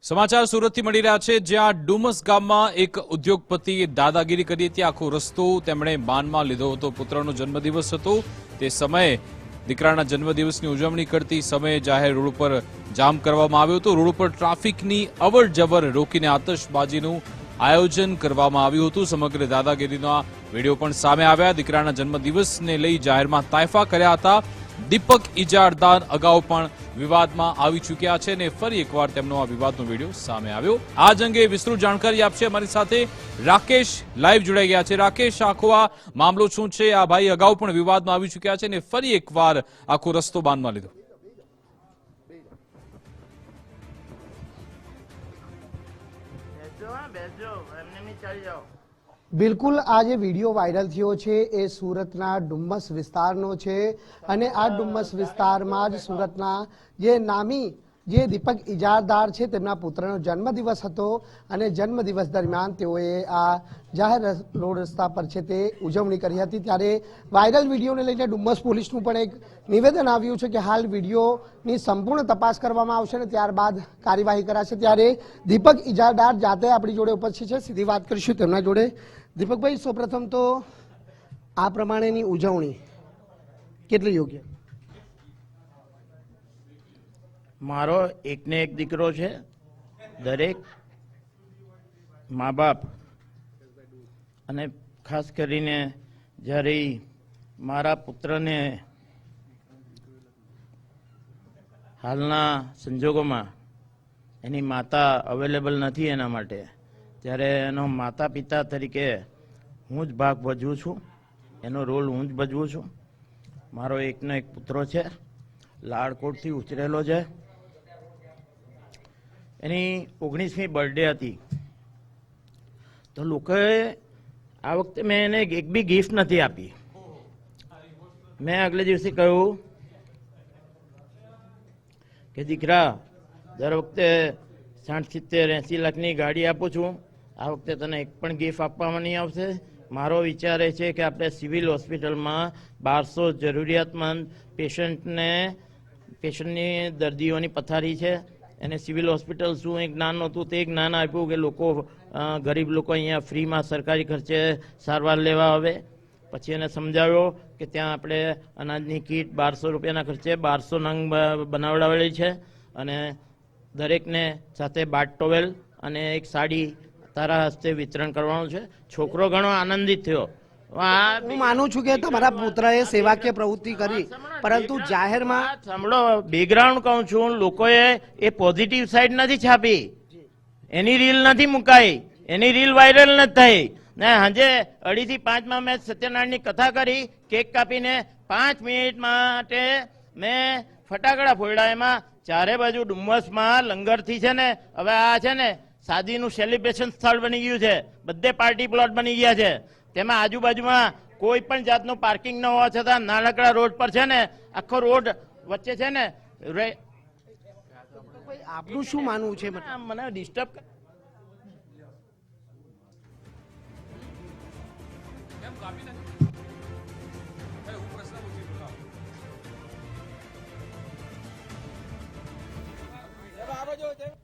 સમાચાર સુરતથી મળી રહ્યા છે, જ્યાં ડુમસ ગામમાં એક ઉદ્યોગપતિ દાદાગીરી કરી હતી। આખો રસ્તો તેમણે માનમાં લીધો હતો। પુત્રનો જન્મદિવસ હતો, તે સમયે દીકરાના જન્મદિવસની ઉજવણી કરતી સમયે જાહેર રોડ ઉપર જામ કરવામાં આવ્યો હતો। રોડ ઉપર ટ્રાફિકની અવરજવર રોકીને આતશબાજીનું આયોજન કરવામાં આવ્યું હતું। સમગ્ર દાદાગીરીના વિડીયો પણ સામે આવ્યા। દીકરાના જન્મદિવસને લઈ જાહેરમાં તાયફા કર્યા હતા। દીપક ઇજારદાર અગાઉ પણ વિવાદમાં આવી ચૂક્યા છે અને ફરી એકવાર તેમનો આ વિવાદનો વિડીયો સામે આવ્યો। આ જ અંગે વિસ્તૃત જાણકારી આપશે અમારી સાથે રાકેશ લાઈવ જોડાઈ ગયા છે। રાકેશ, આખો આ મામલો શું છે? આ ભાઈ અગાઉ પણ વિવાદમાં આવી ચૂક્યા છે અને ફરી એકવાર આખો રસ્તો બાંધમાં લીધો। બિલકુલ, આ જે વિડીયો વાયરલ થયો છે એ સુરતના ડુમ્મસ વિસ્તારનો છે અને આ ડુમ્મસ વિસ્તારમાં જ સુરતના જે નામી જે દીપક ઇજારદાર છે તેમના પુત્રનો જન્મદિવસ હતો અને જન્મદિવસ દરમિયાન તેઓએ આ જાહેર રોડ રસ્તા પર છે તે ઉજવણી કરી હતી। ત્યારે વાયરલ વિડીયોને લઈને ડુમ્મસ પોલીસનું પણ એક નિવેદન આવ્યું છે કે હાલ વિડીયોની સંપૂર્ણ તપાસ કરવામાં આવશે અને ત્યારબાદ કાર્યવાહી કરાશે। ત્યારે દીપક ઇજારદાર જાતે આપણી જોડે ઉપસ્થિત છે, સીધી વાત કરીશું તેમના જોડે। દીપકભાઈ, સૌપ્રથમ તો આ પ્રમાણેની ઉજવણી કેટલી યોગ્ય? મારો એકને એક દીકરો છે। દરેક મા બાપ અને ખાસ કરીને જ્યારે મારા પુત્રને હાલના સંજોગોમાં એની માતા અવેલેબલ નથી એના માટે, ત્યારે એનો માતા પિતા તરીકે હું જ ભાગ ભજવું છું, એનો રોલ હું જ ભજવું છું। મારો એકનો એક પુત્ર છે, લાડકોટથી ઉછરેલો છે। એની 19મી બર્થડે હતી, તો લોકોએ આ વખતે મેં એને એક બી ગિફ્ટ નથી આપી। મેં આગલે દિવસે કહ્યું કે દીકરા, દર વખતે 60-70-80 લાખની ગાડી આપું છું, આ વખતે તને એક પણ ગિફ્ટ આપવામાં નહીં આવશે। મારો વિચાર એ છે કે આપણે સિવિલ હોસ્પિટલમાં 1200 જરૂરિયાતમંદ પેશન્ટની દર્દીઓની પથારી છે, એને સિવિલ હોસ્પિટલ શું એક જ્ઞાન નહોતું તે જ્ઞાન આપ્યું કે લોકો ગરીબ લોકો અહીંયા ફ્રીમાં સરકારી ખર્ચે સારવાર લેવા આવે। પછી એને સમજાવ્યો કે ત્યાં આપણે અનાજની કીટ 1200 રૂપિયાના ખર્ચે 1200 નંગ બનાવડાવેલી છે અને દરેકને સાથે બાથ ટોવેલ અને એક સાડી તારા હસ્તે વિતરણ કરવાનું છે। છોકરો ઘણો આનંદિત થયો। હું માનું છું કે તમારા પુત્રએ સેવાકીય પ્રવૃત્તિ કરી, પરંતુ જાહેરમાં સાંભળો, બેકગ્રાઉન્ડ કહું છું, લોકોએ એ પોઝિટિવ સાઈડ નથી છાપી, એની રીલ નથી મુકાઈ, એની રીલ વાયરલ નથી થઈ ને સાંજે 2 થી 5 મેં સત્યનારાયણની કથા કરી, કેક કાપીને 5 મિનિટ માટે મેં ફટાકડા ફોડ્યા। એમાં ચારે બાજુ ડુમ્મસમાં લંગરથી છે ને હવે આ છે ને શાદીનું સેલિબ્રેશન સ્થળ બની ગયું છે, બધે પાર્ટી પ્લોટ બની ગયા છે। તેમાં આજુબાજુમાં કોઈ પણ જાતનું પાર્કિંગ ન હોવા છતાં નાનકડા રોડ પર છે ને આખો રોડ વચ્ચે છે ને આપનું શું માનવું છે? મને ડિસ્ટર્બ કાપી